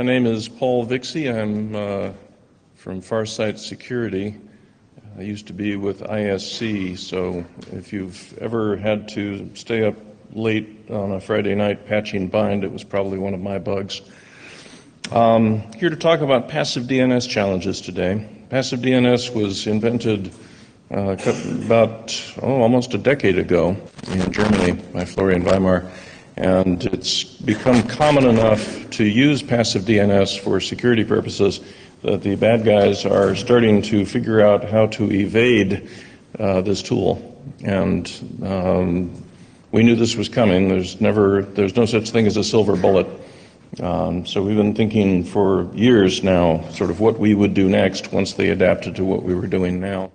My name is Paul Vixie. I'm from Farsight Security. I used to be with ISC, so if you've ever had to stay up late on a Friday night patching bind, it was probably one of my bugs. Here to talk about passive DNS challenges today. Passive DNS was invented about almost a decade ago in Germany by Florian Weimar, and it's become common enough to use passive DNS for security purposes that the bad guys are starting to figure out how to evade this tool. And we knew this was coming. There's no such thing as a silver bullet. So we've been thinking for years now sort of what we would do next once they adapted to what we were doing now.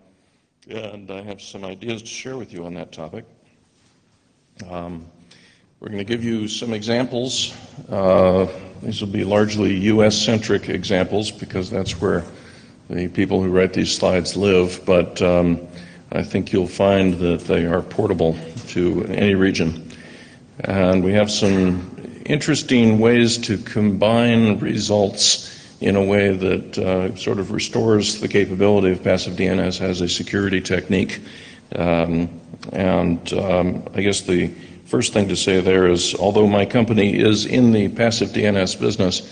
And I have some ideas to share with you on that topic. We're going to give you some examples. These will be largely US-centric examples because that's where the people who write these slides live, but I think you'll find that they are portable to any region. And we have some interesting ways to combine results in a way that sort of restores the capability of passive DNS as a security technique. I guess the first thing to say there is, although my company is in the passive DNS business,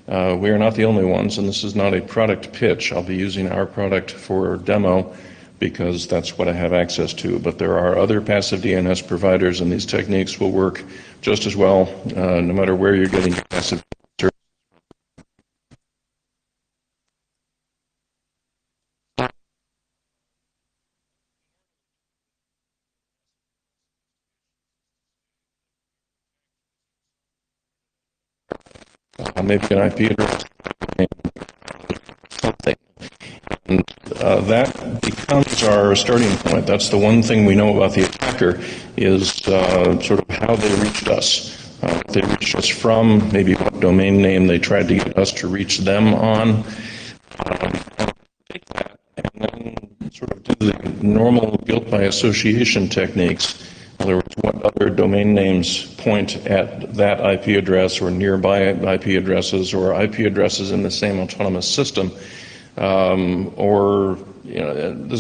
we are not the only ones, and this is not a product pitch. I'll be using our product for demo because that's what I have access to, but there are other passive DNS providers, and these techniques will work just as well no matter where you're getting your passive DNS. Maybe an IP address, something. And that becomes our starting point. That's the one thing we know about the attacker is sort of how they reached us. They reached us from, maybe what domain name they tried to get us to reach them on. Take that and then sort of do the normal guilt by association techniques. In other words, what other domain names point at that IP address or nearby IP addresses or IP addresses in the same autonomous system. There's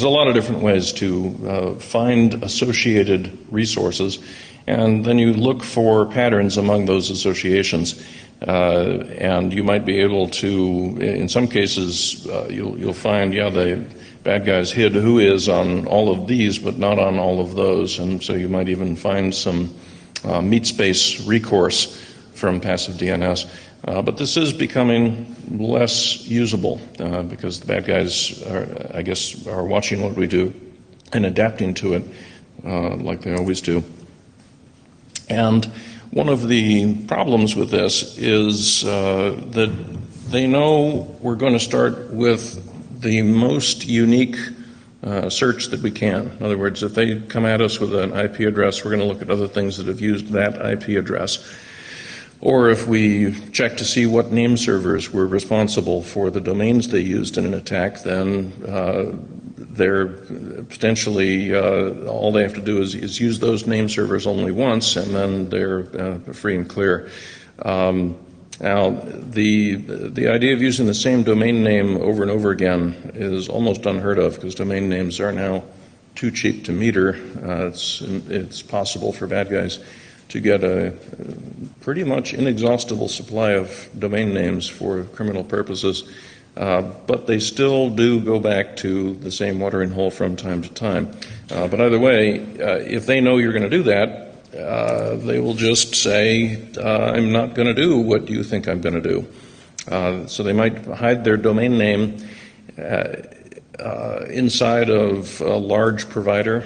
a lot of different ways to find associated resources, and then you look for patterns among those associations. And you might be able to, in some cases, you'll find, the bad guys hid Whois on all of these, but not on all of those. And so you might even find some meat space recourse from passive DNS. But this is becoming less usable because the bad guys are watching what we do and adapting to it like they always do. And one of the problems with this is that they know we're going to start with the most unique search that we can. In other words, if they come at us with an IP address, we're going to look at other things that have used that IP address. Or if we check to see what name servers were responsible for the domains they used in an attack, then they're potentially, all they have to do is use those name servers only once, and then they're free and clear. Now, the idea of using the same domain name over and over again is almost unheard of because domain names are now too cheap to meter. It's possible for bad guys to get a pretty much inexhaustible supply of domain names for criminal purposes, but they still do go back to the same watering hole from time to time. But either way, if they know you're going to do that, they will just say, I'm not going to do what you think I'm going to do. So they might hide their domain name inside of a large provider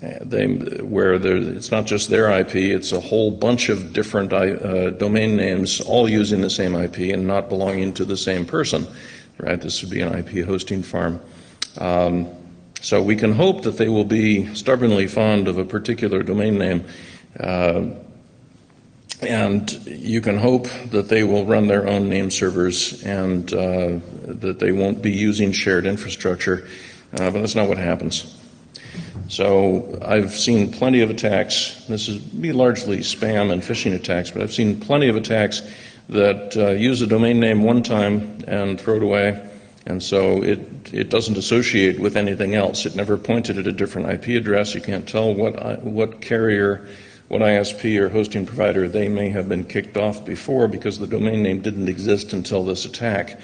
where it's not just their IP, it's a whole bunch of different domain names all using the same IP and not belonging to the same person, right? This would be an IP hosting farm. So we can hope that they will be stubbornly fond of a particular domain name, and you can hope that they will run their own name servers and that they won't be using shared infrastructure, but that's not what happens. So I've seen plenty of attacks. This is largely spam and phishing attacks, but I've seen plenty of attacks that use a domain name one time and throw it away, and so it doesn't associate with anything else. It never pointed at a different IP address. You can't tell what carrier, what ISP or hosting provider they may have been kicked off before, because the domain name didn't exist until this attack.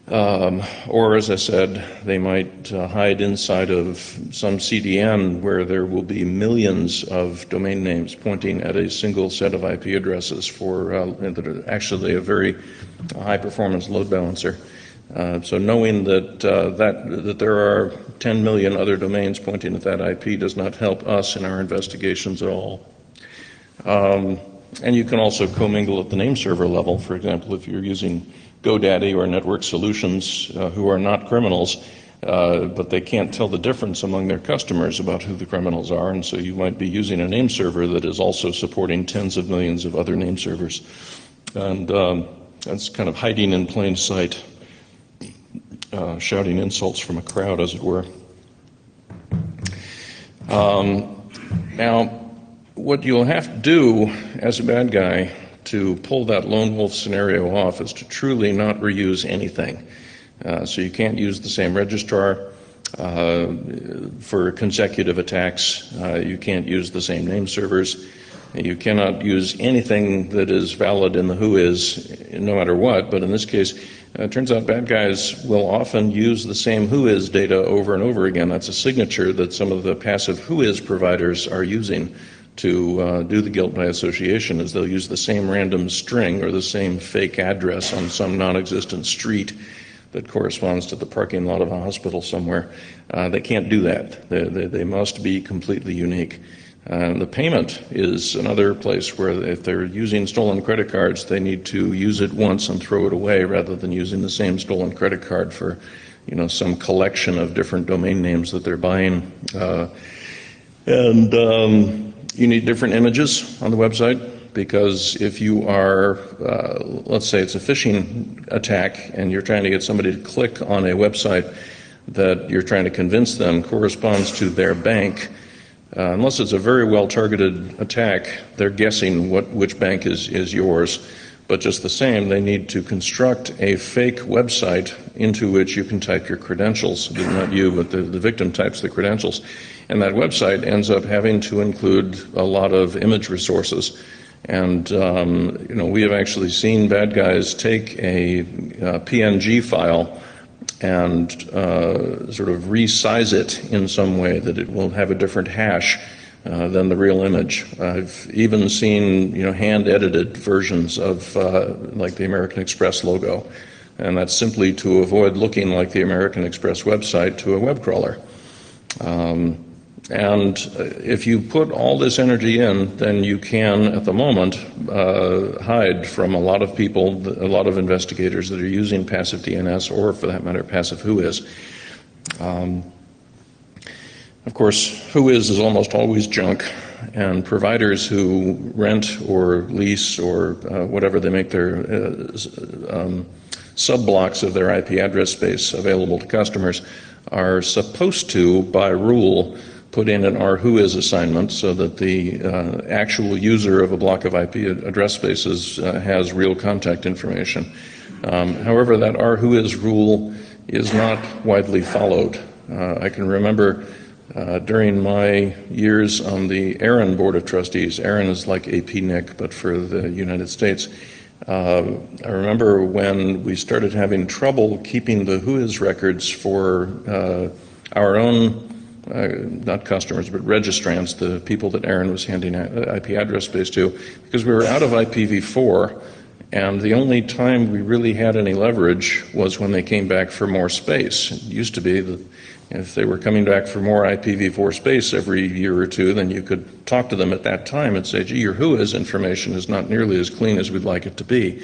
Or, as I said, they might hide inside of some CDN where there will be millions of domain names pointing at a single set of IP addresses for that are actually a very high-performance load balancer. So knowing that there are 10 million other domains pointing at that IP does not help us in our investigations at all. And you can also commingle at the name server level. For example, if you're using GoDaddy or Network Solutions, who are not criminals, but they can't tell the difference among their customers about who the criminals are, and so you might be using a name server that is also supporting tens of millions of other name servers. And that's kind of hiding in plain sight, shouting insults from a crowd, as it were. Now, what you'll have to do as a bad guy to pull that lone wolf scenario off is to truly not reuse anything. So you can't use the same registrar for consecutive attacks. You can't use the same name servers. You cannot use anything that is valid in the Whois, no matter what. But in this case, it turns out bad guys will often use the same Whois data over and over again. That's a signature that some of the passive Whois providers are using to do the guilt by association, is they'll use the same random string or the same fake address on some non-existent street that corresponds to the parking lot of a hospital somewhere. They can't do that. They must be completely unique. The payment is another place where if they're using stolen credit cards, they need to use it once and throw it away rather than using the same stolen credit card for, some collection of different domain names that they're buying. You need different images on the website, because if you are, let's say it's a phishing attack and you're trying to get somebody to click on a website that you're trying to convince them corresponds to their bank, unless it's a very well targeted attack, they're guessing which bank is yours. But just the same, they need to construct a fake website into which you can type your credentials. Not you, but the victim types the credentials. And that website ends up having to include a lot of image resources. And, we have actually seen bad guys take a PNG file and sort of resize it in some way that it will have a different hash than the real image. I've even seen, hand-edited versions of like the American Express logo, and that's simply to avoid looking like the American Express website to a web crawler. And if you put all this energy in, then you can, at the moment, hide from a lot of people, a lot of investigators that are using passive DNS, or for that matter, passive Whois. Of course, Whois is almost always junk, and providers who rent or lease or whatever they make their sub-blocks of their IP address space available to customers are supposed to, by rule, put in an R-Whois assignment so that the actual user of a block of IP address spaces has real contact information. However, that R-Whois rule is not widely followed. I can remember during my years on the AARON Board of Trustees, AARON is like APNIC, but for the United States. I remember when we started having trouble keeping the Whois records for our own not customers, but registrants, the people that AARON was handing IP address space to, because we were out of IPv4, and the only time we really had any leverage was when they came back for more space. It used to be that if they were coming back for more IPv4 space every year or two, then you could talk to them at that time and say, gee, your Whois information is not nearly as clean as we'd like it to be.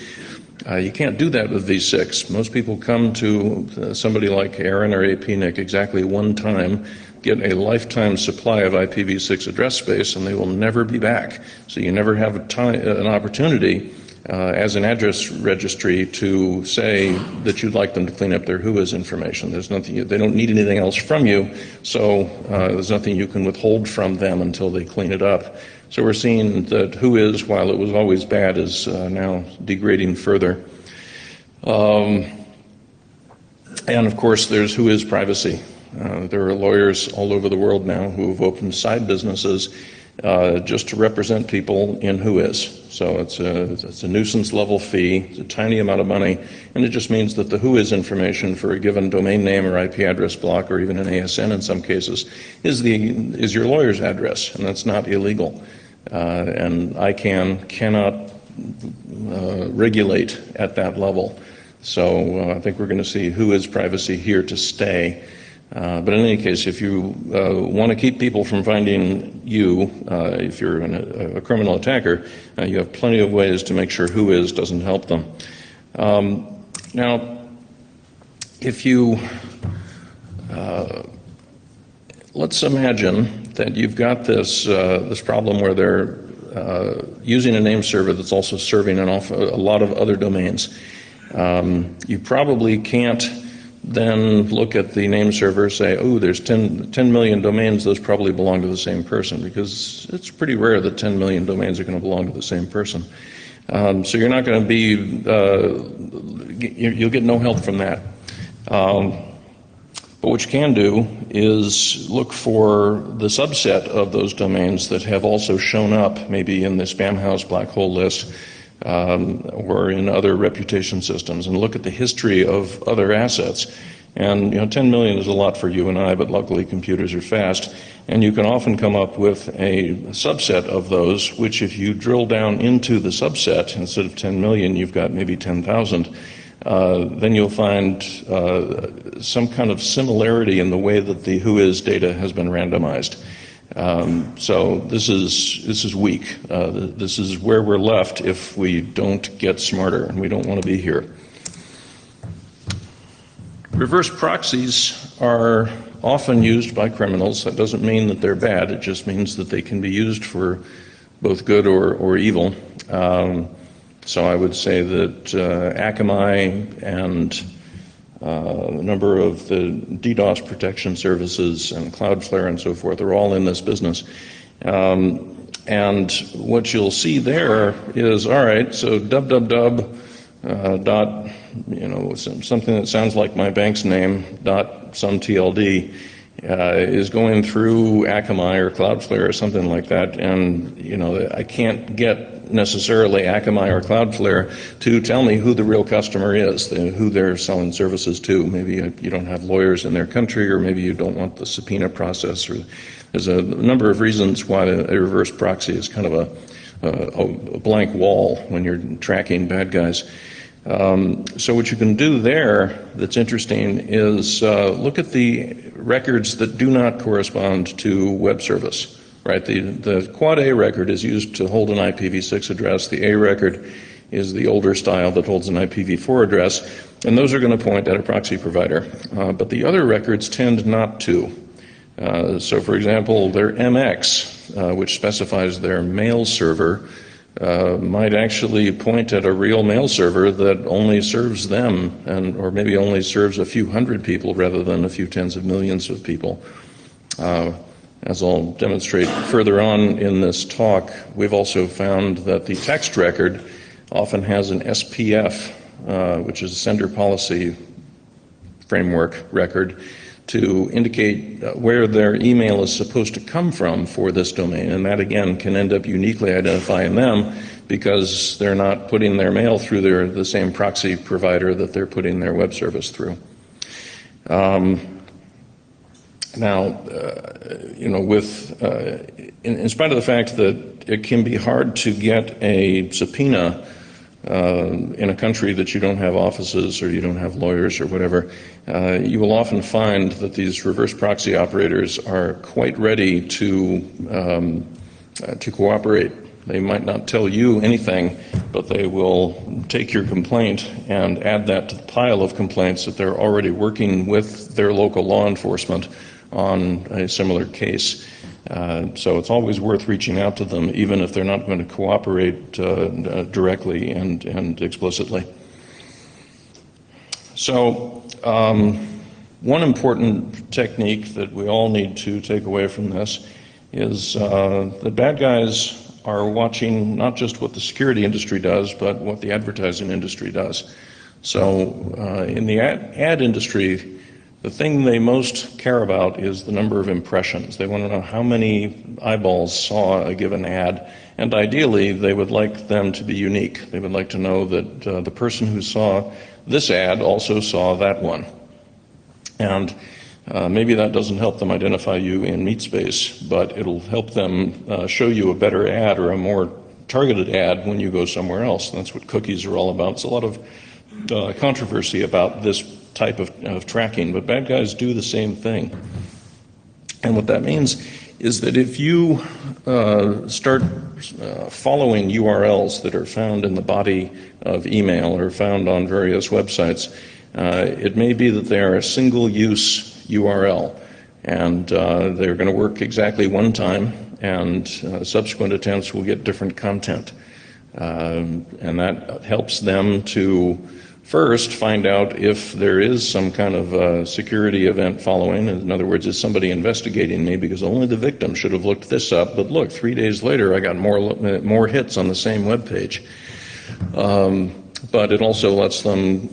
You can't do that with V6. Most people come to somebody like AARON or APNIC exactly one time, get a lifetime supply of IPv6 address space, and they will never be back. So you never have an opportunity as an address registry to say that you'd like them to clean up their Whois information. There's nothing, they don't need anything else from you, so there's nothing you can withhold from them until they clean it up. So we're seeing that Whois, while it was always bad, is now degrading further. And of course, there's Whois privacy. There are lawyers all over the world now who have opened side businesses just to represent people in Whois. So it's a nuisance level fee, it's a tiny amount of money, and it just means that the Whois information for a given domain name or IP address block, or even an ASN in some cases, is your lawyer's address, and that's not illegal. And ICANN cannot regulate at that level. So I think we're going to see Whois privacy here to stay. But in any case, if you want to keep people from finding you, if you're a criminal attacker, you have plenty of ways to make sure Whois doesn't help them. Now, if you, let's imagine that you've got this problem where they're using a name server that's also serving a lot of other domains. You probably can't then look at the name server, say, oh, there's 10 million domains, those probably belong to the same person, because it's pretty rare that 10 million domains are going to belong to the same person. So you're not going to be, you'll get no help from that. But what you can do is look for the subset of those domains that have also shown up, maybe in the spam house black hole list, or in other reputation systems, and look at the history of other assets. And 10 million is a lot for you and I, but luckily computers are fast, and you can often come up with a subset of those, which if you drill down into the subset, instead of 10 million, you've got maybe 10,000. Then you'll find some kind of similarity in the way that the Whois data has been randomized. So this is weak. This is where we're left if we don't get smarter, and we don't want to be here. Reverse proxies are often used by criminals. That doesn't mean that they're bad. It just means that they can be used for both good or evil. So I would say that Akamai and a number of the DDoS protection services and Cloudflare and so forth are all in this business. And what you'll see there is, all right, so www dot, something that sounds like my bank's name, dot some TLD, is going through Akamai or Cloudflare or something like that, and I can't get necessarily Akamai or Cloudflare to tell me who the real customer is, who they're selling services to. Maybe you don't have lawyers in their country, or maybe you don't want the subpoena process, or there's a number of reasons why a reverse proxy is kind of a blank wall when you're tracking bad guys. So what you can do there that's interesting is look at the records that do not correspond to web service. Right, the quad A record is used to hold an IPv6 address. The A record is the older style that holds an IPv4 address, and those are going to point at a proxy provider. But the other records tend not to. So for example, their MX, which specifies their mail server, might actually point at a real mail server that only serves them, or maybe only serves a few hundred people rather than a few tens of millions of people. As I'll demonstrate further on in this talk, we've also found that the text record often has an SPF, which is a sender policy framework record, to indicate where their email is supposed to come from for this domain. And that, again, can end up uniquely identifying them because they're not putting their mail through the same proxy provider that they're putting their web service through. Now, in spite of the fact that it can be hard to get a subpoena in a country that you don't have offices or you don't have lawyers or whatever, you will often find that these reverse proxy operators are quite ready to cooperate. They might not tell you anything, but they will take your complaint and add that to the pile of complaints that they're already working with their local law enforcement on a similar case. So it's always worth reaching out to them, even if they're not going to cooperate directly and explicitly. So one important technique that we all need to take away from this is the bad guys are watching not just what the security industry does, but what the advertising industry does. So in the ad industry, the thing they most care about is the number of impressions. They want to know how many eyeballs saw a given ad, and ideally they would like them to be unique. They would like to know that the person who saw this ad also saw that one. And maybe that doesn't help them identify you in meat space, but it'll help them show you a better ad or a more targeted ad when you go somewhere else. And that's what cookies are all about. It's a lot of controversy about this type of tracking, but bad guys do the same thing. And what that means is that if you start following URLs that are found in the body of email or found on various websites, it may be that they are a single-use URL, and they're going to work exactly one time, and subsequent attempts will get different content. And that helps them to first find out if there is some kind of security event following. In other words, is somebody investigating me because only the victim should have looked this up, but look, 3 days later I got more hits on the same web page. But it also lets them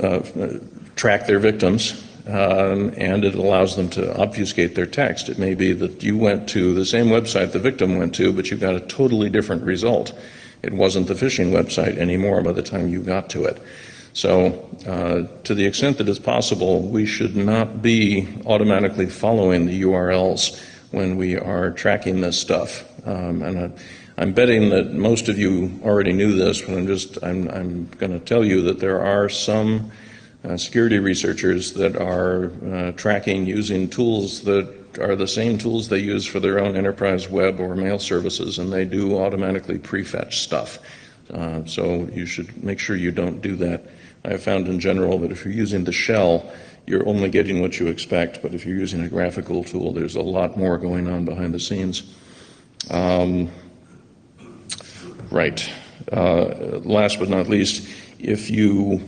track their victims, and it allows them to obfuscate their text. It may be that you went to the same website the victim went to, but you got a totally different result. It wasn't the phishing website anymore by the time you got to it. So to the extent that it's possible, we should not be automatically following the URLs when we are tracking this stuff. And I'm betting that most of you already knew this, but I'm going to tell you that there are some security researchers that are tracking using tools that are the same tools they use for their own enterprise web or mail services, and they do automatically prefetch stuff. So you should make sure you don't do that. I have found in general that if you're using the shell, you're only getting what you expect, but if you're using a graphical tool, there's a lot more going on behind the scenes. Right. Last but not least, if you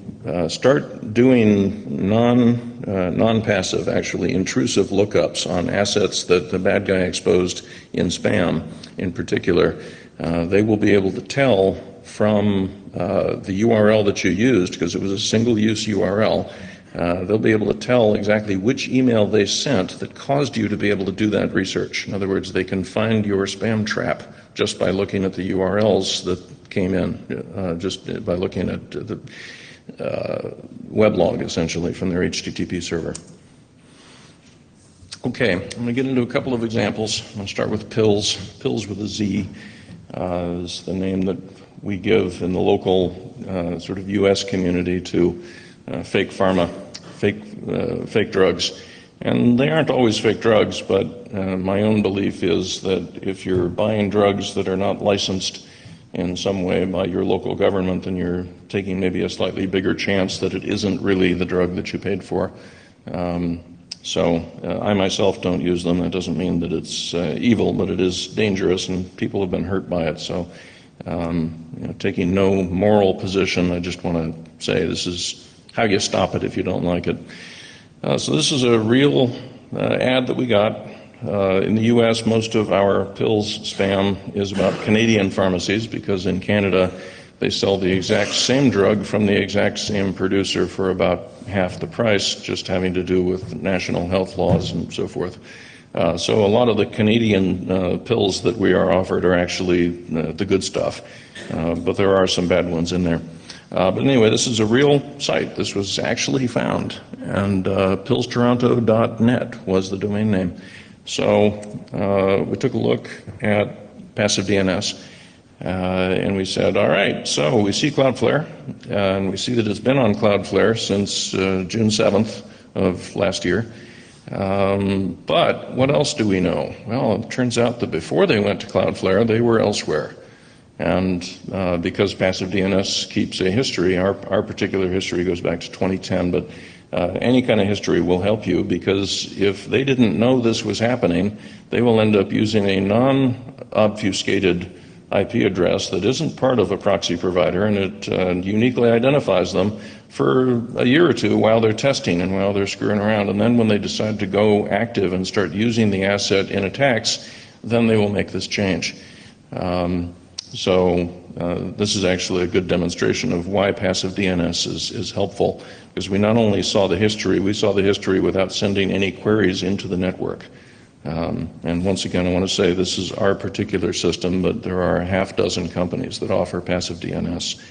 start doing non-passive, actually intrusive lookups on assets that the bad guy exposed in spam in particular, they will be able to tell from the URL that you used, because it was a single-use URL, they'll be able to tell exactly which email they sent that caused you to be able to do that research. In other words, they can find your spam trap just by looking at the URLs that came in, just by looking at the weblog, essentially, from their HTTP server. Okay, I'm going to get into a couple of examples. I'm going to start with Pillz. Pillz with a Z is the name that we give in the local sort of U.S. community to fake pharma, fake drugs. And they aren't always fake drugs, but my own belief is that if you're buying drugs that are not licensed in some way by your local government, then you're taking maybe a slightly bigger chance that it isn't really the drug that you paid for. So I myself don't use them. That doesn't mean that it's evil, but it is dangerous, and people have been hurt by it. So taking no moral position, I just want to say this is how you stop it if you don't like it. So this is a real ad that we got. In the U.S., most of our Pillz spam is about Canadian pharmacies, because in Canada they sell the exact same drug from the exact same producer for about half the price, just having to do with national health laws and so forth. So a lot of the Canadian pills that we are offered are actually the good stuff, but there are some bad ones in there. But anyway, this is a real site. This was actually found, and pillstoronto.net was the domain name. So we took a look at passive DNS, and we said, all right, so we see Cloudflare, and we see that it's been on Cloudflare since June 7th of last year. But what else do we know? Well, it turns out that before they went to Cloudflare, they were elsewhere. And because passive DNS keeps a history, our particular history goes back to 2010, but any kind of history will help you, because if they didn't know this was happening, they will end up using a non-obfuscated IP address that isn't part of a proxy provider, and it uniquely identifies them for a year or two while they're testing and while they're screwing around. And then when they decide to go active and start using the asset in attacks, then they will make this change. This is actually a good demonstration of why passive DNS is helpful, because we not only saw the history, we saw the history without sending any queries into the network. And once again, I want to say this is our particular system, but there are a half dozen companies that offer passive DNS.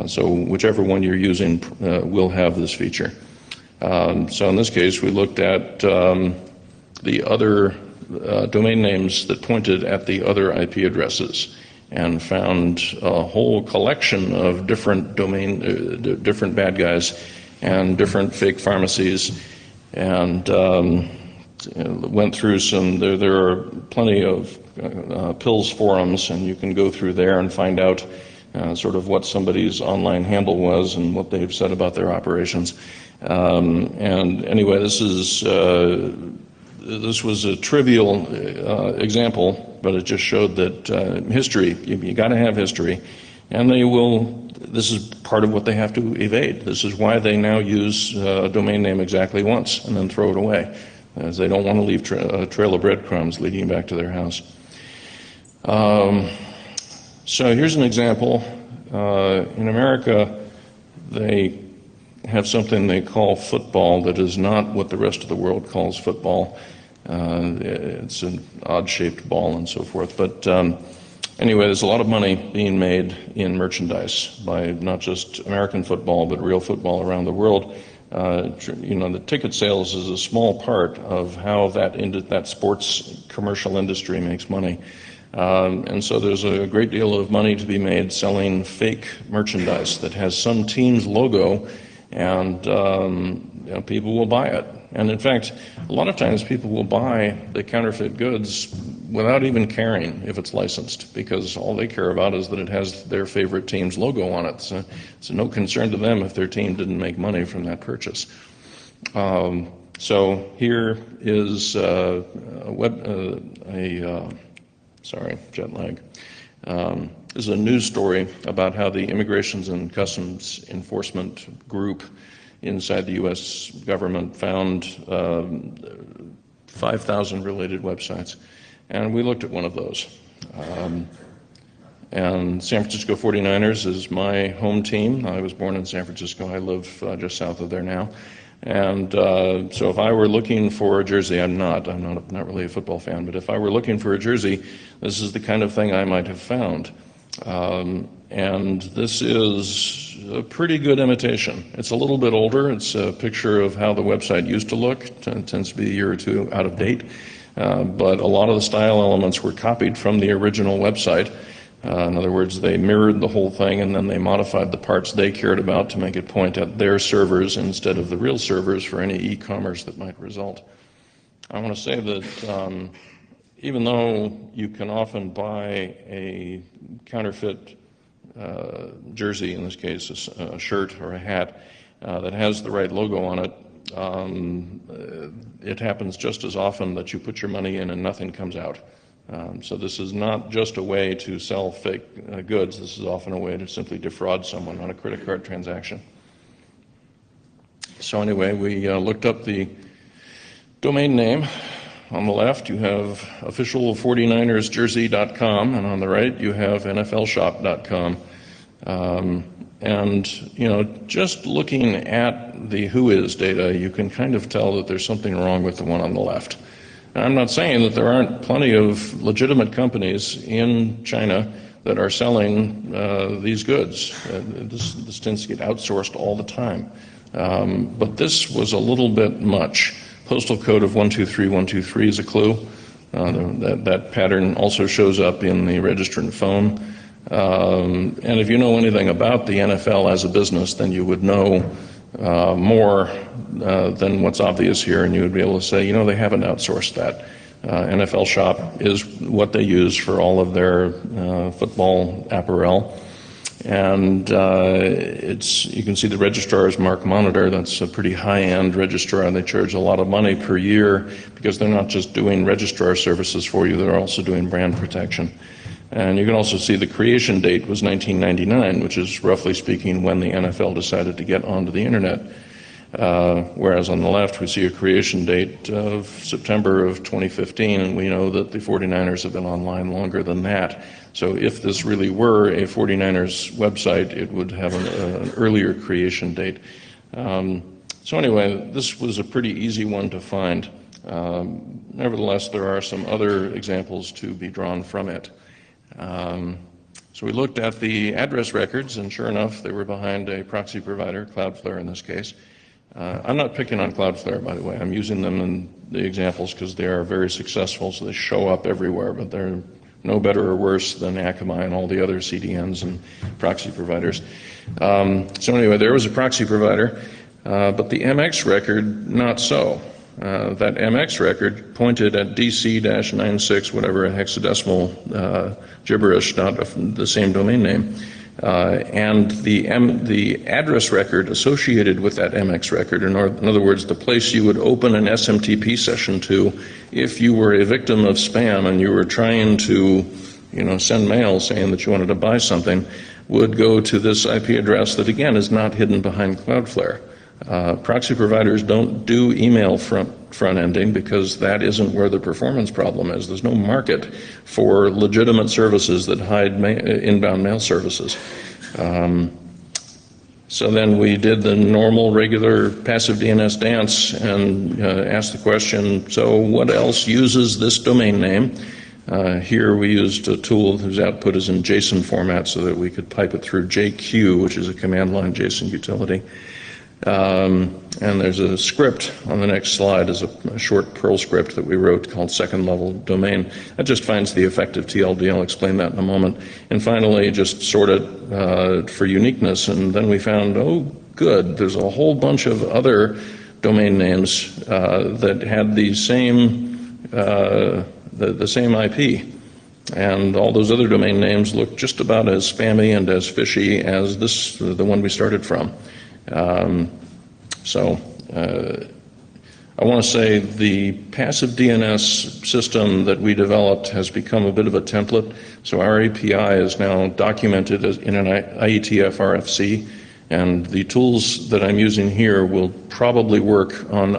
So whichever one you're using will have this feature. So in this case, we looked at the other domain names that pointed at the other IP addresses, and found a whole collection of different different bad guys and different fake pharmacies, and went through some. There are plenty of Pillz forums, and you can go through there and find out sort of what somebody's online handle was and what they've said about their operations. And anyway, this was a trivial example, but it just showed that history, you got to have history, and this is part of what they have to evade. This is why they now use a domain name exactly once and then throw it away, as they don't want to leave a trail of breadcrumbs leading back to their house. So here's an example. In America, they have something they call football that is not what the rest of the world calls football. It's an odd-shaped ball and so forth. But anyway, there's a lot of money being made in merchandise by not just American football, but real football around the world. The ticket sales is a small part of how that sports commercial industry makes money. And so there's a great deal of money to be made selling fake merchandise that has some team's logo, and people will buy it. And in fact, a lot of times people will buy the counterfeit goods without even caring if it's licensed, because all they care about is that it has their favorite team's logo on it. So it's no concern to them if their team didn't make money from that purchase. So here is sorry, jet lag. This is a news story about how the Immigrations and Customs Enforcement group inside the U.S. government found 5,000 related websites. And we looked at one of those. And San Francisco 49ers is my home team. I was born in San Francisco. I live just south of there now. And so if I were looking for a jersey, I'm not really a football fan, but if I were looking for a jersey, this is the kind of thing I might have found. And this is a pretty good imitation. It's a little bit older. It's a picture of how the website used to look. It tends to be a year or two out of date. But a lot of the style elements were copied from the original website. In other words, they mirrored the whole thing, and then they modified the parts they cared about to make it point at their servers instead of the real servers for any e-commerce that might result. I want to say that even though you can often buy a counterfeit jersey, in this case a shirt or a hat, that has the right logo on it, it happens just as often that you put your money in and nothing comes out. So this is not just a way to sell fake goods. This is often a way to simply defraud someone on a credit card transaction. So anyway, we looked up the domain name. On the left, you have official49ersjersey.com, and on the right, you have nflshop.com. And, just looking at the Whois data, you can kind of tell that there's something wrong with the one on the left. And I'm not saying that there aren't plenty of legitimate companies in China that are selling these goods. This tends to get outsourced all the time. But this was a little bit much. Postal code of 123 is a clue. That pattern also shows up in the registrant phone. And if you know anything about the NFL as a business, then you would know more than what's obvious here, and you would be able to say, they haven't outsourced that. NFL Shop is what they use for all of their football apparel. And you can see the registrar is Mark Monitor. That's a pretty high-end registrar. They charge a lot of money per year because they're not just doing registrar services for you, they're also doing brand protection. And you can also see the creation date was 1999, which is roughly speaking when the NFL decided to get onto the internet. Whereas on the left we see a creation date of September of 2015, and we know that the 49ers have been online longer than that. So if this really were a 49ers website, it would have an earlier creation date. So anyway, this was a pretty easy one to find. Nevertheless, there are some other examples to be drawn from it. So we looked at the address records, and sure enough, they were behind a proxy provider, Cloudflare in this case. I'm not picking on Cloudflare, by the way. I'm using them in the examples because they are very successful, so they show up everywhere, but they're no better or worse than Akamai and all the other CDNs and proxy providers. So anyway, there was a proxy provider, but the MX record, not so. That MX record pointed at DC-96, whatever, a hexadecimal gibberish, not the same domain name. And the address record associated with that MX record, in other words, the place you would open an SMTP session to if you were a victim of spam and you were trying to, send mail saying that you wanted to buy something, would go to this IP address that, again, is not hidden behind Cloudflare. Proxy providers don't do email front-ending because that isn't where the performance problem is. There's no market for legitimate services that hide inbound mail services. So then we did the normal, regular passive DNS dance and asked the question, so what else uses this domain name? Here we used a tool whose output is in JSON format so that we could pipe it through JQ, which is a command line JSON utility. And there's a script on the next slide, is a short Perl script that we wrote called second level domain. That just finds the effective TLD. I'll explain that in a moment. And finally, just sort it for uniqueness. And then we found, oh, good, there's a whole bunch of other domain names that had the same IP. And all those other domain names look just about as spammy and as fishy as the one we started from. I want to say the passive DNS system that we developed has become a bit of a template. So our API is now documented in an IETF RFC, and the tools that I'm using here will probably work on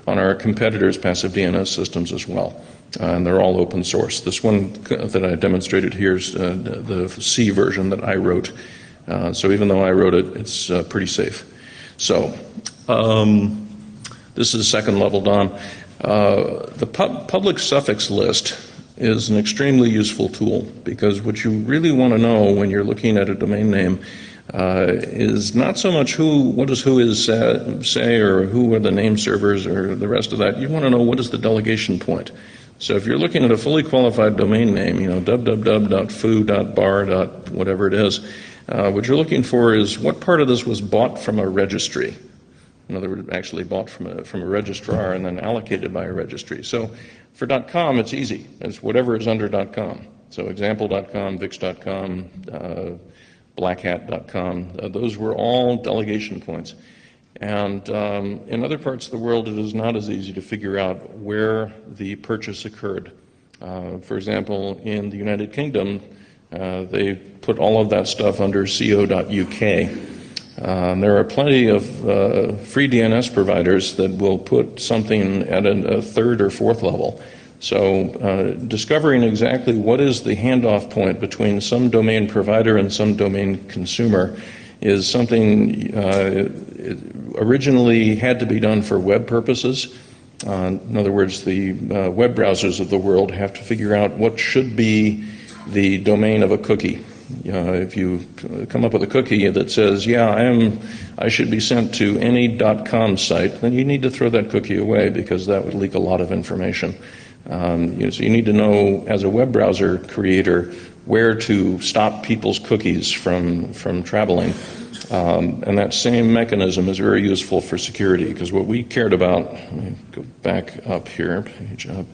our competitors' passive DNS systems as well. And they're all open source. This one that I demonstrated here is the C version that I wrote. So even though I wrote it, it's pretty safe. So this is second level DOM. The public suffix list is an extremely useful tool because what you really want to know when you're looking at a domain name is not so much what does Whois say or who are the name servers or the rest of that. You want to know what is the delegation point. So if you're looking at a fully qualified domain name, www.foo.bar. whatever it is, what you're looking for is what part of this was bought from a registry. In other words, actually bought from a registrar and then allocated by a registry. So for .com, it's easy. It's whatever is under .com. So example.com, vix.com, blackhat.com, those were all delegation points. And in other parts of the world, it is not as easy to figure out where the purchase occurred. For example, in the United Kingdom, they put all of that stuff under co.uk. There are plenty of free DNS providers that will put something at a third or fourth level. So discovering exactly what is the handoff point between some domain provider and some domain consumer is something originally had to be done for web purposes. In other words, the web browsers of the world have to figure out what should be the domain of a cookie. If you come up with a cookie that says, yeah, I should be sent to any .com site, then you need to throw that cookie away because that would leak a lot of information. So you need to know, as a web browser creator, where to stop people's cookies from traveling. And that same mechanism is very useful for security, because what we cared about, let me go back up here, page up,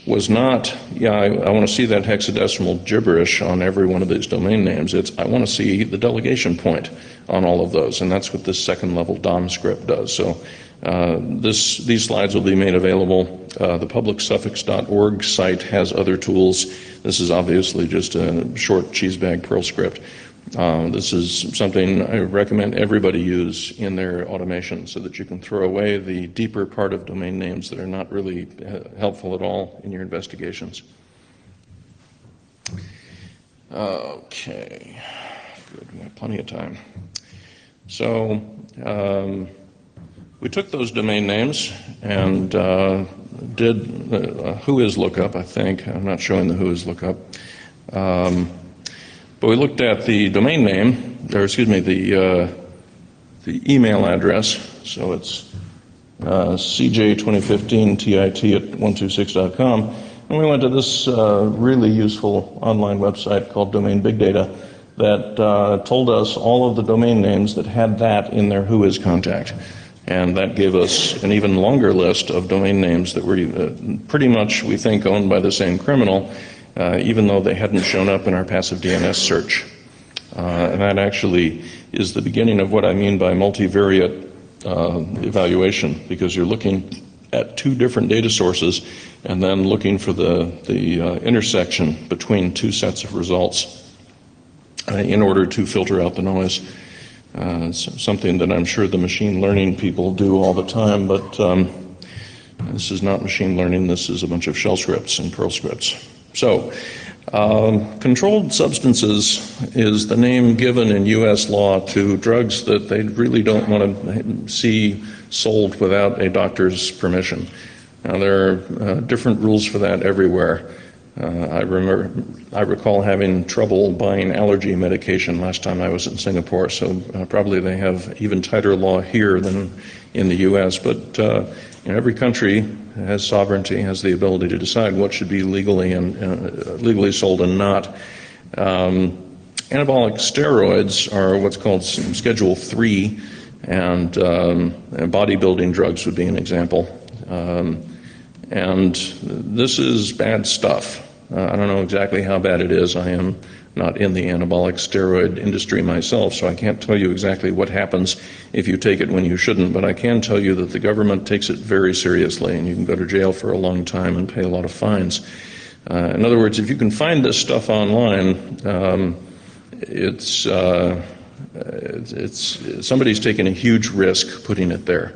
was not, I want to see that hexadecimal gibberish on every one of these domain names. I want to see the delegation point on all of those, and that's what this second level DOM script does. So these slides will be made available. The publicsuffix.org site has other tools. This is obviously just a short cheesebag Perl script. This is something I recommend everybody use in their automation so that you can throw away the deeper part of domain names that are not really helpful at all in your investigations. Okay, good, we have plenty of time. So we took those domain names and did a Whois lookup, I think. I'm not showing the Whois lookup. But we looked at the domain name, or excuse me, the email address. So it's cj2015tit@126.com. And we went to this really useful online website called Domain Big Data that told us all of the domain names that had that in their Whois contact. And that gave us an even longer list of domain names that were pretty much, we think, owned by the same criminal, even though they hadn't shown up in our passive DNS search. And that actually is the beginning of what I mean by multivariate evaluation, because you're looking at two different data sources and then looking for the intersection between two sets of results in order to filter out the noise. Something that I'm sure the machine learning people do all the time, but this is not machine learning, this is a bunch of shell scripts and Perl scripts. So, controlled substances is the name given in U.S. law to drugs that they really don't want to see sold without a doctor's permission. Now, there are different rules for that everywhere. I recall having trouble buying allergy medication last time I was in Singapore, so probably they have even tighter law here than in the U.S., but every country has sovereignty, has the ability to decide what should be legally sold and not. Anabolic steroids are what's called Schedule 3, and bodybuilding drugs would be an example. And this is bad stuff. I don't know exactly how bad it is. I am not in the anabolic steroid industry myself, so I can't tell you exactly what happens if you take it when you shouldn't, but I can tell you that the government takes it very seriously, and you can go to jail for a long time and pay a lot of fines. In other words, if you can find this stuff online, somebody's taking a huge risk putting it there.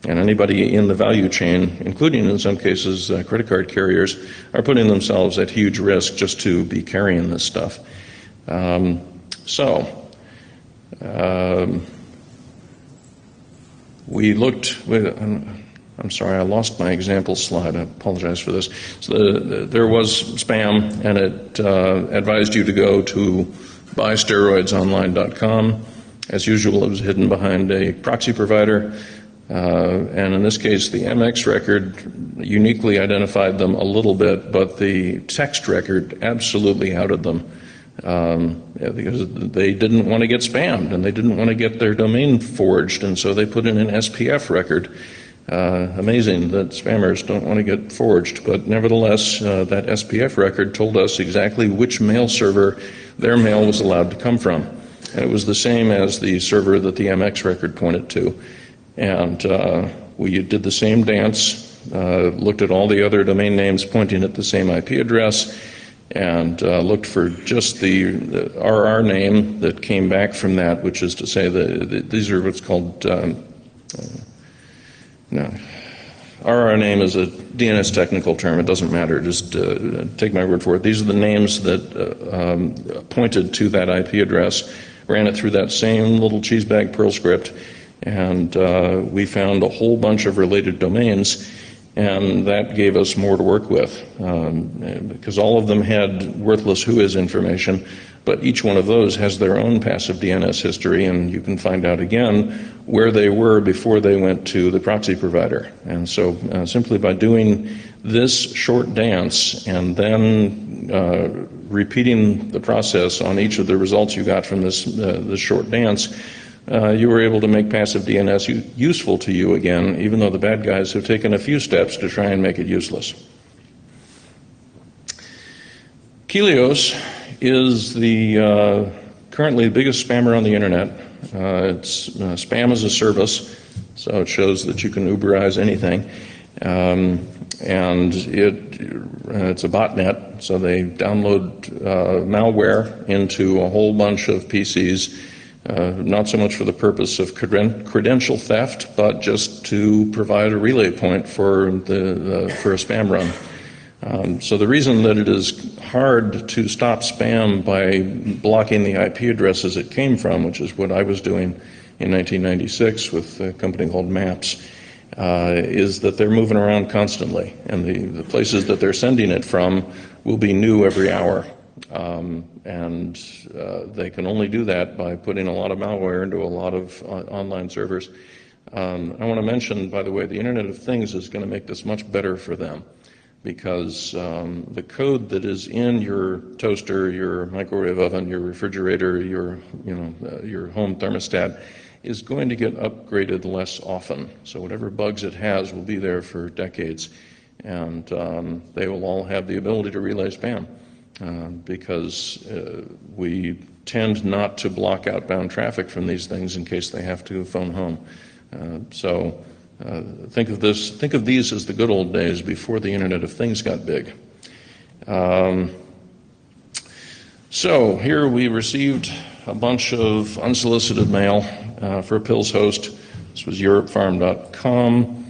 And anybody in the value chain, including in some cases credit card carriers, are putting themselves at huge risk just to be carrying this stuff. We looked, I'm sorry, I lost my example slide. I apologize for this. So there was spam, and it advised you to go to buysteroidsonline.com. As usual, it was hidden behind a proxy provider. And in this case, the MX record uniquely identified them a little bit, but the text record absolutely outed them because they didn't want to get spammed and they didn't want to get their domain forged, and so they put in an SPF record. Amazing that spammers don't want to get forged, but nevertheless, that SPF record told us exactly which mail server their mail was allowed to come from. And it was the same as the server that the MX record pointed to. And we did the same dance, looked at all the other domain names pointing at the same IP address, and looked for just the RR name that came back from that, which is to say these are what's called, RR name is a DNS technical term, it doesn't matter, just take my word for it. These are the names that pointed to that IP address, ran it through that same little cheesebag Perl script, and we found a whole bunch of related domains, and that gave us more to work with because all of them had worthless Whois information, but each one of those has their own passive DNS history, and you can find out again where they were before they went to the proxy provider. And so simply by doing this short dance and then repeating the process on each of the results you got from this short dance, you were able to make passive DNS useful to you again, even though the bad guys have taken a few steps to try and make it useless. Kelihos is the currently the biggest spammer on the internet. It's spam as a service, so it shows that you can Uberize anything. and it's a botnet, so they download malware into a whole bunch of PCs, not so much for the purpose of credential theft, but just to provide a relay point for a spam run. So the reason that it is hard to stop spam by blocking the IP addresses it came from, which is what I was doing in 1996 with a company called Maps, is that they're moving around constantly, and the places that they're sending it from will be new every hour. And they can only do that by putting a lot of malware into a lot of online servers. I want to mention, by the way, the Internet of Things is going to make this much better for them, because the code that is in your toaster, your microwave oven, your refrigerator, your home thermostat is going to get upgraded less often. So whatever bugs it has will be there for decades, and they will all have the ability to relay spam. Because we tend not to block outbound traffic from these things in case they have to phone home. So think of these as the good old days before the Internet of Things got big. So here we received a bunch of unsolicited mail for a Pillz host. This was europefarm.com.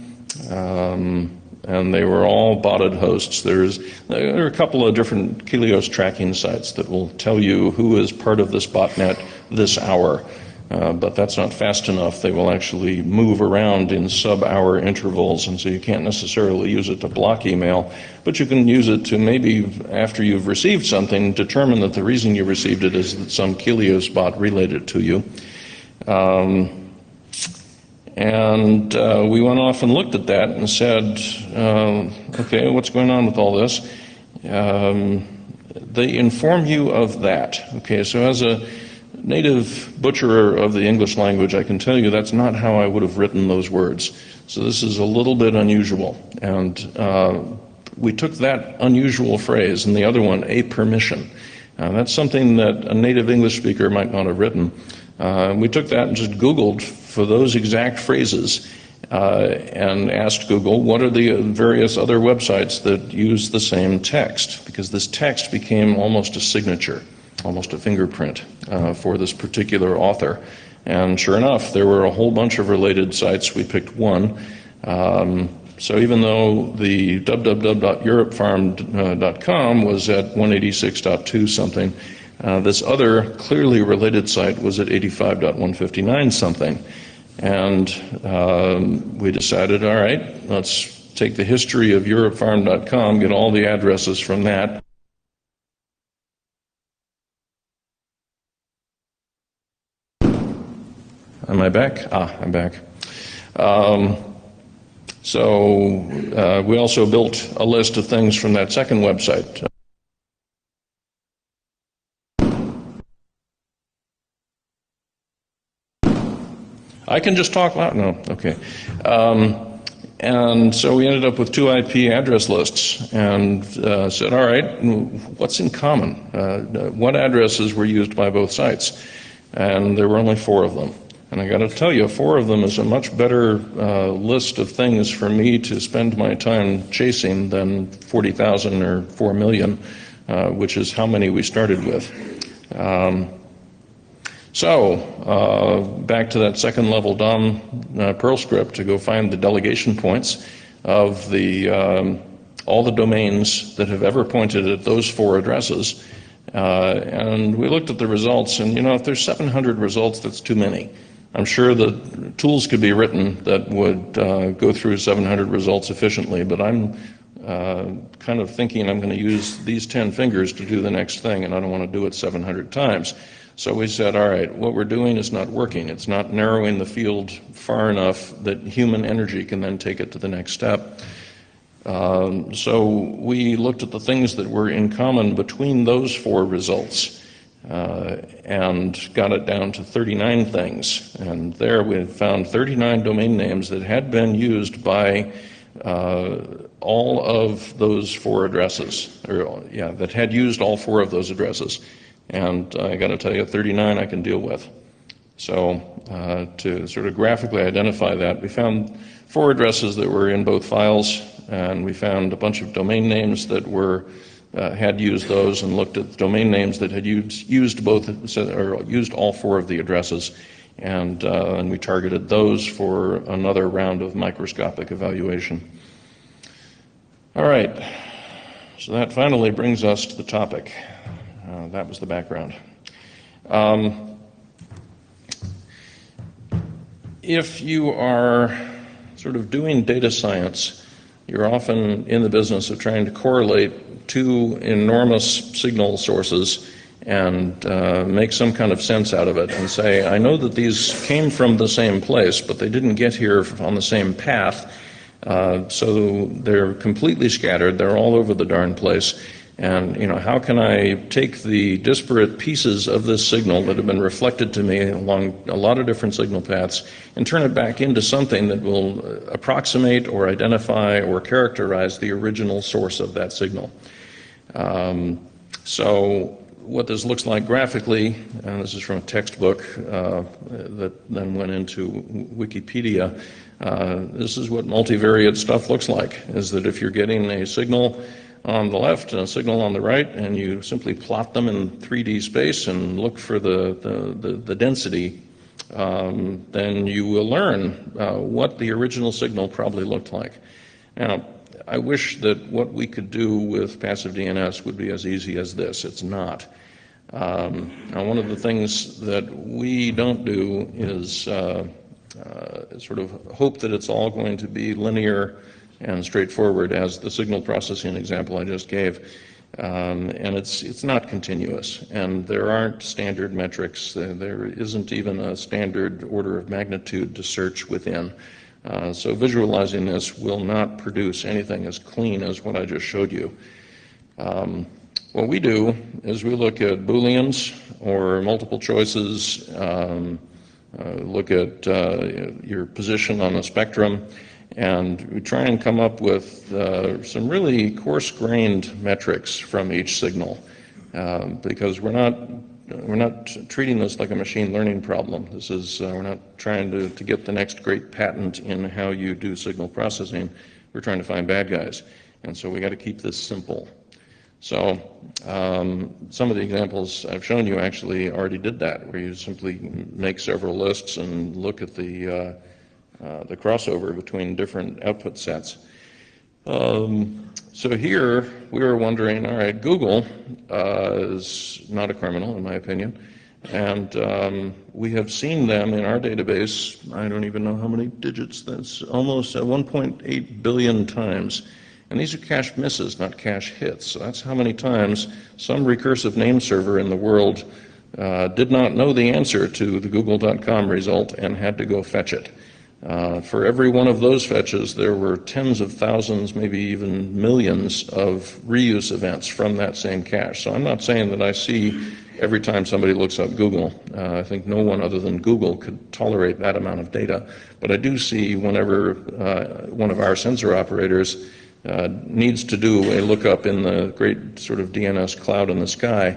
And they were all botted hosts. There are a couple of different Kelihos tracking sites that will tell you who is part of this botnet this hour, but that's not fast enough. They will actually move around in sub-hour intervals, and so you can't necessarily use it to block email, but you can use it to maybe, after you've received something, determine that the reason you received it is that some Kelihos bot relayed it to you. And we went off and looked at that and said, okay, what's going on with all this? They inform you of that. Okay, so as a native butcherer of the English language, I can tell you that's not how I would have written those words. So this is a little bit unusual. And we took that unusual phrase and the other one, a permission. That's something that a native English speaker might not have written. We took that and just Googled for those exact phrases and asked Google, what are the various other websites that use the same text? Because this text became almost a signature, almost a fingerprint for this particular author. And sure enough, there were a whole bunch of related sites. We picked one. So even though the www.europefarm.com was at 186.2 something, this other clearly related site was at 85.159 something. And we decided, all right, let's take the history of europefarm.com, get all the addresses from that. Am I back? I'm back. So we also built a list of things from that second website. I can just talk loud? No, okay. And so we ended up with 2 IP address lists and said, all right, what's in common? What addresses were used by both sites? And there were only 4 of them. And I got to tell you, 4 of them is a much better list of things for me to spend my time chasing than 40,000 or 4 million, which is how many we started with. So back to that second level DOM Perl script to go find the delegation points of all the domains that have ever pointed at those 4 addresses. And we looked at the results, and if there's 700 results, that's too many. I'm sure that tools could be written that would go through 700 results efficiently, but I'm kind of thinking I'm going to use these 10 fingers to do the next thing, and I don't want to do it 700 times. So we said, all right, what we're doing is not working. It's not narrowing the field far enough that human energy can then take it to the next step. So we looked at the things that were in common between those 4 results and got it down to 39 things. And there we found 39 domain names that had been used by all of those 4 addresses, that had used all 4 of those addresses. And I got to tell you, 39 I can deal with. So to sort of graphically identify that, we found 4 addresses that were in both files, and we found a bunch of domain names that were had used those, and looked at domain names that had used both, or used all 4 of the addresses, and we targeted those for another round of microscopic evaluation. All right, so that finally brings us to the topic. That was the background. If you are sort of doing data science, you're often in the business of trying to correlate 2 enormous signal sources and make some kind of sense out of it and say, I know that these came from the same place, but they didn't get here on the same path, so they're completely scattered, they're all over the darn place. And, how can I take the disparate pieces of this signal that have been reflected to me along a lot of different signal paths and turn it back into something that will approximate or identify or characterize the original source of that signal? So what this looks like graphically, and this is from a textbook that then went into Wikipedia, this is what multivariate stuff looks like, is that if you're getting a signal on the left and a signal on the right, and you simply plot them in 3D space and look for the density, then you will learn what the original signal probably looked like. Now, I wish that what we could do with passive DNS would be as easy as this. It's not. Now, one of the things that we don't do is sort of hope that it's all going to be linear and straightforward, as the signal processing example I just gave. And it's not continuous, and there aren't standard metrics. There isn't even a standard order of magnitude to search within. So visualizing this will not produce anything as clean as what I just showed you. What we do is we look at Booleans or multiple choices, look at your position on the spectrum, and we try and come up with some really coarse-grained metrics from each signal, because we're not treating this like a machine learning problem. This is we're not trying to get the next great patent in how you do signal processing. We're trying to find bad guys, and so we got to keep this simple. So some of the examples I've shown you actually already did that, where you simply make several lists and look at the crossover between different output sets. So here we were wondering, all right, Google is not a criminal in my opinion, and we have seen them in our database, I don't even know how many digits, that's almost 1.8 billion times. And these are cache misses, not cache hits. So that's how many times some recursive name server in the world did not know the answer to the google.com result and had to go fetch it. For every one of those fetches, there were tens of thousands, maybe even millions of reuse events from that same cache. So I'm not saying that I see every time somebody looks up Google. I think no one other than Google could tolerate that amount of data. But I do see whenever one of our sensor operators needs to do a lookup in the great sort of DNS cloud in the sky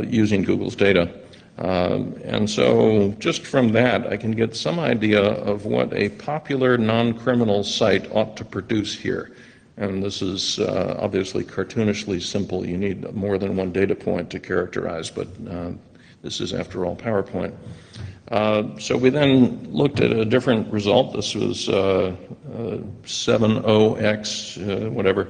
using Google's data. And so just from that, I can get some idea of what a popular non-criminal site ought to produce here. And this is obviously cartoonishly simple. You need more than one data point to characterize, but this is, after all, PowerPoint. So we then looked at a different result. This was 70x, whatever.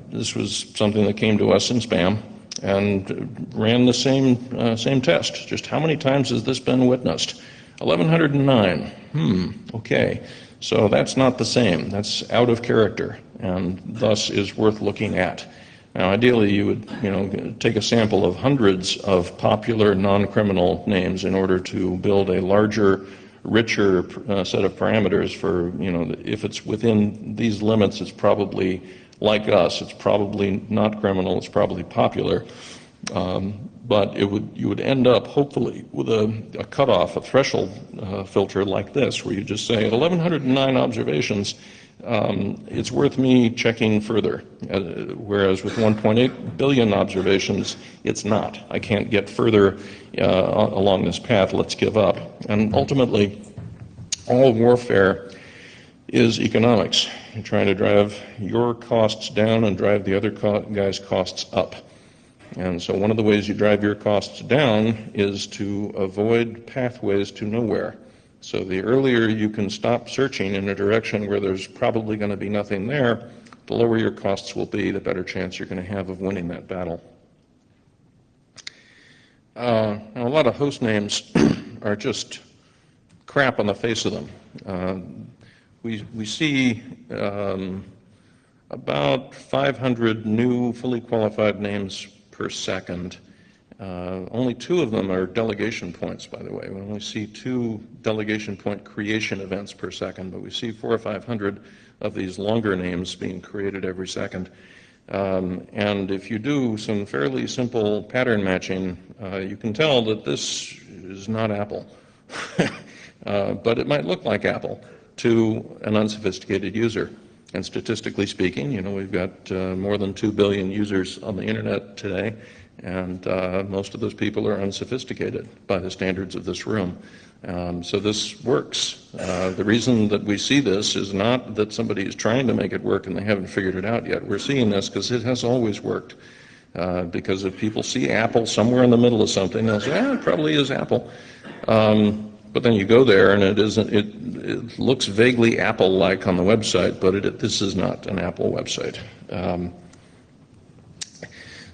This was something that came to us in spam, and ran the same test. Just how many times has this been witnessed? 1109. Okay. So that's not the same. That's out of character, and thus is worth looking at. Now, ideally, you would, take a sample of hundreds of popular non-criminal names in order to build a larger, richer set of parameters for, if it's within these limits, it's probably like us. It's probably not criminal. It's probably popular. But you would end up, hopefully, with a cutoff, a threshold filter like this, where you just say, at 1109 observations, it's worth me checking further, whereas with 1.8 billion observations, it's not. I can't get further along this path. Let's give up. And ultimately, all warfare is economics. You're trying to drive your costs down and drive the other guy's costs up. And so one of the ways you drive your costs down is to avoid pathways to nowhere. So the earlier you can stop searching in a direction where there's probably going to be nothing there, the lower your costs will be, the better chance you're going to have of winning that battle. Now a lot of host names are just crap on the face of them. We see about 500 new fully qualified names per second. Only 2 of them are delegation points, by the way. We only see 2 delegation point creation events per second, but we see 400 or 500 of these longer names being created every second. And if you do some fairly simple pattern matching, you can tell that this is not Apple. But it might look like Apple to an unsophisticated user. And statistically speaking, you know, we've got more than 2 billion users on the internet today, and most of those people are unsophisticated by the standards of this room. So this works. The reason that we see this is not that somebody is trying to make it work and they haven't figured it out yet. We're seeing this because it has always worked. Because if people see Apple somewhere in the middle of something, they'll say, it probably is Apple. But then you go there and it isn't. It looks vaguely Apple-like on the website, but this is not an Apple website.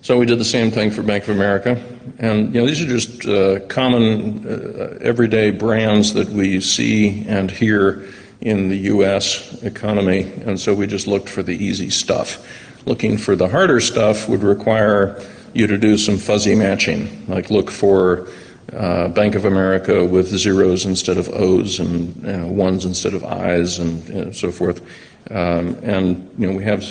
So we did the same thing for Bank of America, and you know, these are just common everyday brands that we see and hear in the U.S. economy, and so we just looked for the easy stuff. Looking for the harder stuff would require you to do some fuzzy matching, like look for Bank of America with zeros instead of O's and ones instead of I's and so forth. And you know, we have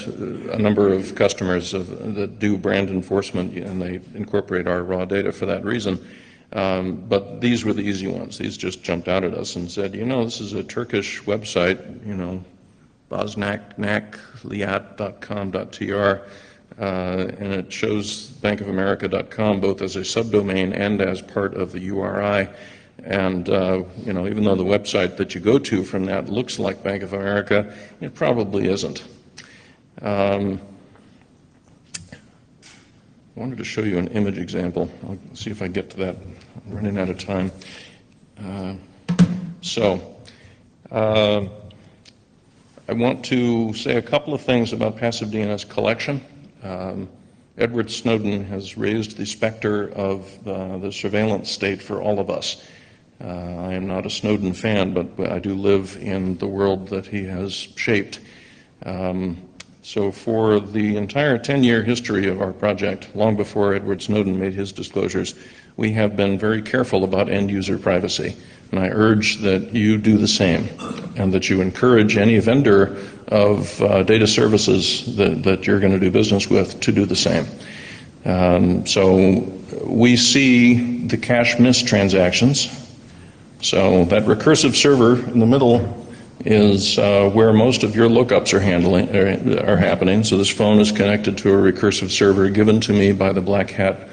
a number of customers that do brand enforcement, and they incorporate our raw data for that reason. But these were the easy ones. These just jumped out at us and said, you know, this is a Turkish website, you know, bosnakliat.com.tr. And it shows bankofamerica.com both as a subdomain and as part of the URI. And you know, even though the website that you go to from that looks like Bank of America, it probably isn't. I wanted to show you an image example. I'll see if I get to that. I'm running out of time. I want to say a couple of things about passive DNS collection. Edward Snowden has raised the specter of the surveillance state for all of us. I am not a Snowden fan, but I do live in the world that he has shaped. So for the entire 10-year history of our project, long before Edward Snowden made his disclosures, we have been very careful about end-user privacy. And I urge that you do the same, and that you encourage any vendor of data services that you're going to do business with to do the same. So we see the cache miss transactions. So that recursive server in the middle is where most of your lookups are happening. So this phone is connected to a recursive server given to me by the Black Hat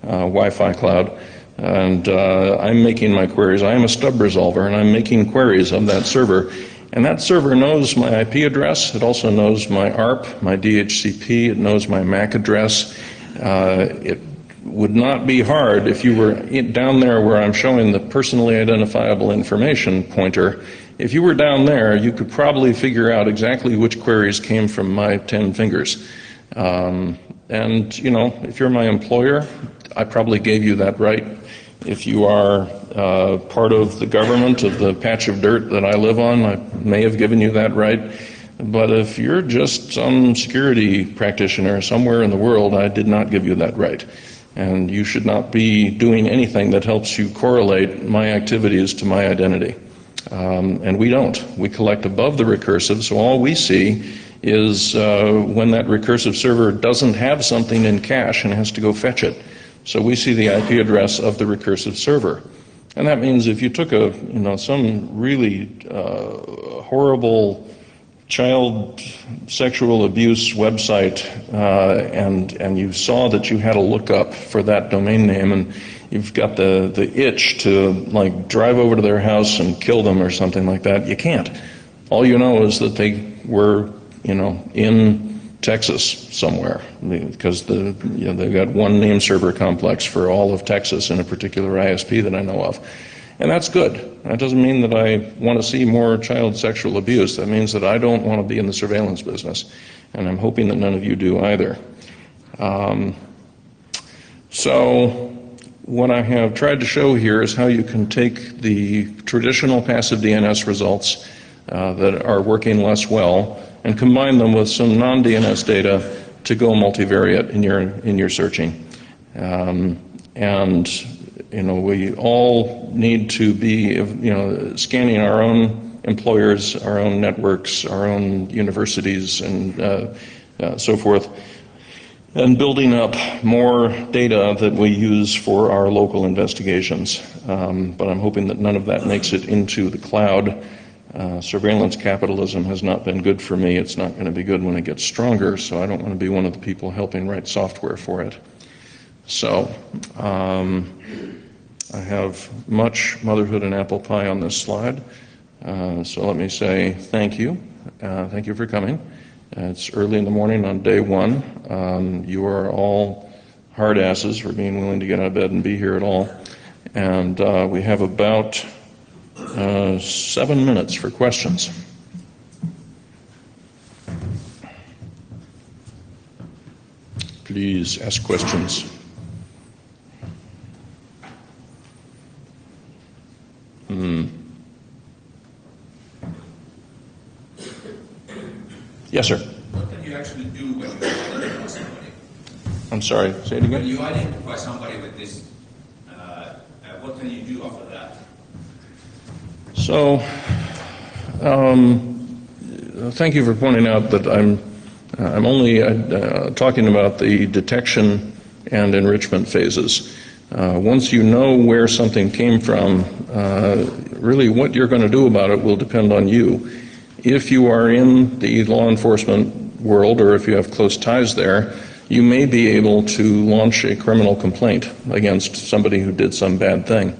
Wi-Fi cloud. And I'm making my queries. I am a stub resolver, and I'm making queries of that server. And that server knows my IP address. It also knows my ARP, my DHCP. It knows my MAC address. It would not be hard if you were down there where I'm showing the personally identifiable information pointer. If you were down there, you could probably figure out exactly which queries came from my 10 fingers. And, you know, if you're my employer, I probably gave you that right. If you are part of the government of the patch of dirt that I live on, I may have given you that right. But if you're just some security practitioner somewhere in the world, I did not give you that right. And you should not be doing anything that helps you correlate my activities to my identity. And we don't. We collect above the recursive, so all we see is when that recursive server doesn't have something in cache and has to go fetch it. So we see the IP address of the recursive server. And that means if you took some really horrible child sexual abuse website and you saw that you had a lookup for that domain name, and you've got the itch to like drive over to their house and kill them or something like that, you can't. All you know is that they were, in Texas somewhere, because they've got one name server complex for all of Texas in a particular ISP that I know of. And that's good. That doesn't mean that I want to see more child sexual abuse. That means that I don't want to be in the surveillance business. And I'm hoping that none of you do either. So what I have tried to show here is how you can take the traditional passive DNS results that are working less well and combine them with some non-DNS data to go multivariate in your searching. We all need to be, scanning our own employers, our own networks, our own universities, and so forth, and building up more data that we use for our local investigations. But I'm hoping that none of that makes it into the cloud. Surveillance capitalism has not been good for me. It's not going to be good when it gets stronger, so I don't want to be one of the people helping write software for it. So I have much motherhood and apple pie on this slide. So let me say thank you. Thank you for coming. It's early in the morning on day one. You are all hard asses for being willing to get out of bed and be here at all. And we have about 7 minutes for questions. Please ask questions. Yes, sir. What can you actually do when you identify somebody? I'm sorry, say it again. When you identify somebody with this, what can you do after that? So, thank you for pointing out that I'm only talking about the detection and enrichment phases. Once you know where something came from, really what you're going to do about it will depend on you. If you are in the law enforcement world, or if you have close ties there, you may be able to launch a criminal complaint against somebody who did some bad thing.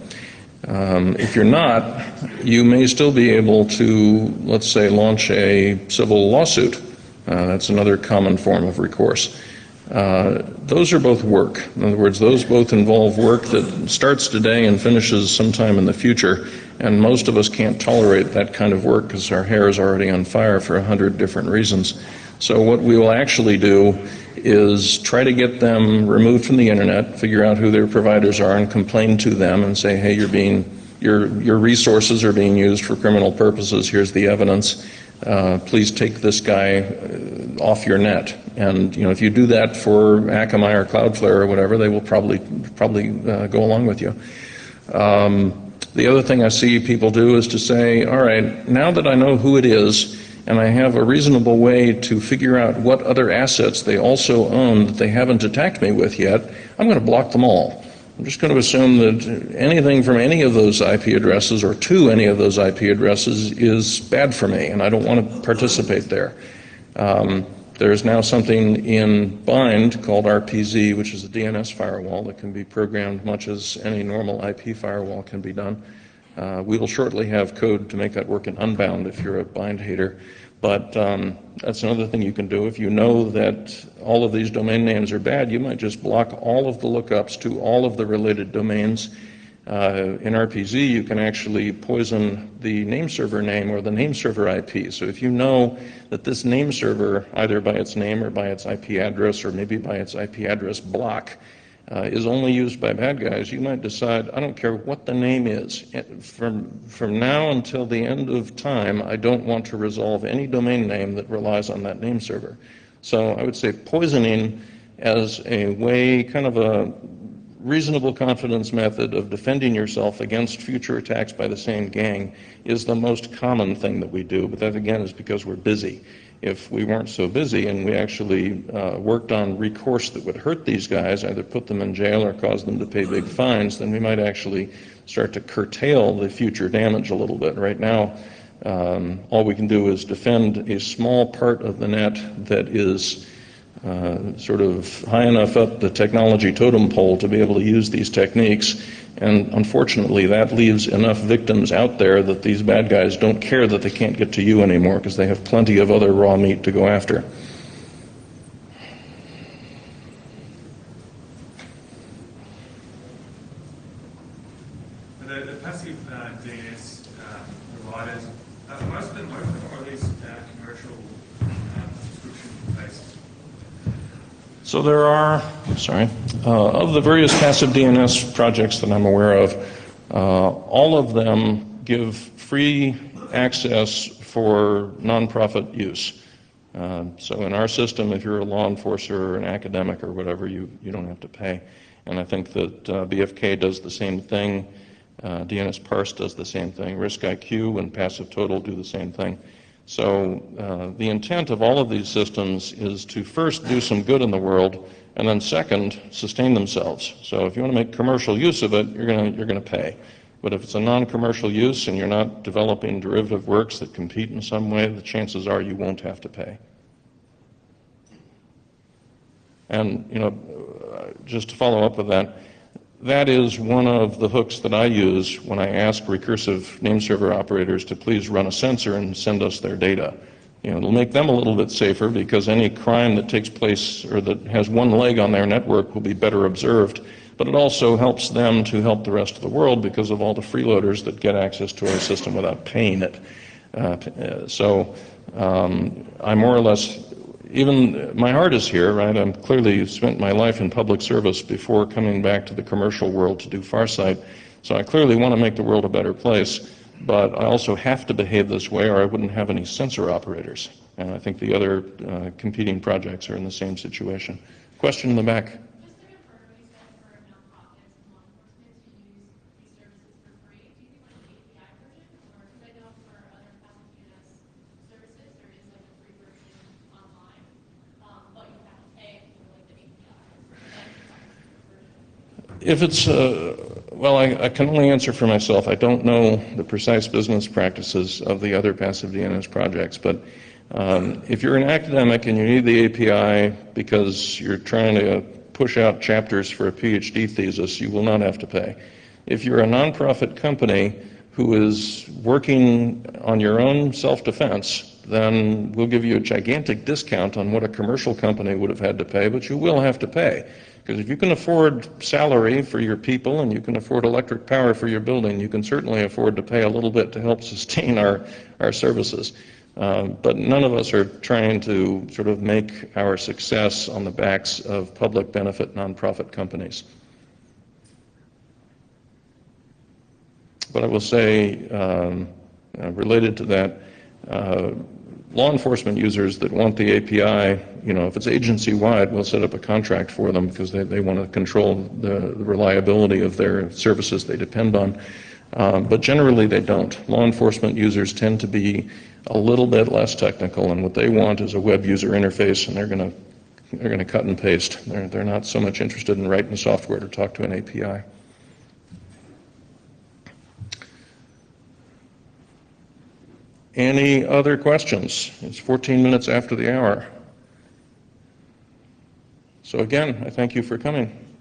If you're not, you may still be able to, let's say, launch a civil lawsuit. That's another common form of recourse. Those are both work. In other words, those both involve work that starts today and finishes sometime in the future, and most of us can't tolerate that kind of work because our hair is already on fire for 100 different reasons. So what we will actually do is try to get them removed from the internet, figure out who their providers are, and complain to them and say, hey, your resources are being used for criminal purposes. Here's the evidence. Please take this guy off your net. And if you do that for Akamai or Cloudflare or whatever, they will probably go along with you. The other thing I see people do is to say, all right, now that I know who it is and I have a reasonable way to figure out what other assets they also own that they haven't attacked me with yet, I'm going to block them all. I'm just going to assume that anything from any of those IP addresses or to any of those IP addresses is bad for me, and I don't want to participate there. There's now something in Bind called RPZ, which is a DNS firewall that can be programmed much as any normal IP firewall can be done. We will shortly have code to make that work in Unbound if you're a Bind hater. But that's another thing you can do. If you know that all of these domain names are bad, you might just block all of the lookups to all of the related domains. In RPZ, you can actually poison the name server name or the name server IP. So if you know that this name server, either by its name or by its IP address or maybe by its IP address block, is only used by bad guys, you might decide, I don't care what the name is. From now until the end of time, I don't want to resolve any domain name that relies on that name server. So I would say poisoning as a way, kind of a reasonable confidence method of defending yourself against future attacks by the same gang is the most common thing that we do, but that again is because we're busy. If we weren't so busy and we actually worked on recourse that would hurt these guys, either put them in jail or cause them to pay big fines, then we might actually start to curtail the future damage a little bit. Right now, all we can do is defend a small part of the net that is sort of high enough up the technology totem pole to be able to use these techniques, And unfortunately, that leaves enough victims out there that these bad guys don't care that they can't get to you anymore because they have plenty of other raw meat to go after. The passive DNS providers, most of them are these commercial subscription-based. So there are, of the various passive DNS projects that I'm aware of, all of them give free access for nonprofit use. So in our system, if you're a law enforcer or an academic or whatever, you don't have to pay. And I think that BFK does the same thing. DNS Parse does the same thing. RiskIQ and Passive Total do the same thing. So the intent of all of these systems is to first do some good in the world, and then second, sustain themselves. So if you want to make commercial use of it, you're going to pay. But if it's a non-commercial use and you're not developing derivative works that compete in some way, the chances are you won't have to pay. And just to follow up with that, that is one of the hooks that I use when I ask recursive name server operators to please run a sensor and send us their data. It'll make them a little bit safer because any crime that takes place or that has one leg on their network will be better observed, but it also helps them to help the rest of the world because of all the freeloaders that get access to our system without paying it. I more or less, even my heart is here, right? I'm clearly spent my life in public service before coming back to the commercial world to do Farsight. So I clearly want to make the world a better place, but I also have to behave this way or I wouldn't have any sensor operators. And I think the other competing projects are in the same situation. Question in the back. If it's, well, I can only answer for myself. I don't know the precise business practices of the other passive DNS projects, but if you're an academic and you need the API because you're trying to push out chapters for a PhD thesis, you will not have to pay. If you're a nonprofit company who is working on your own self-defense, then we'll give you a gigantic discount on what a commercial company would have had to pay, but you will have to pay. Because if you can afford salary for your people and you can afford electric power for your building, you can certainly afford to pay a little bit to help sustain our services. But none of us are trying to sort of make our success on the backs of public benefit nonprofit companies. But I will say, related to that, law enforcement users that want the API, if it's agency-wide, we'll set up a contract for them because they want to control the reliability of their services they depend on. But generally they don't. Law enforcement users tend to be a little bit less technical, and what they want is a web user interface, and they're going to cut and paste. They're not so much interested in writing software to talk to an API. Any other questions? It's 14 minutes after the hour. So again, I thank you for coming.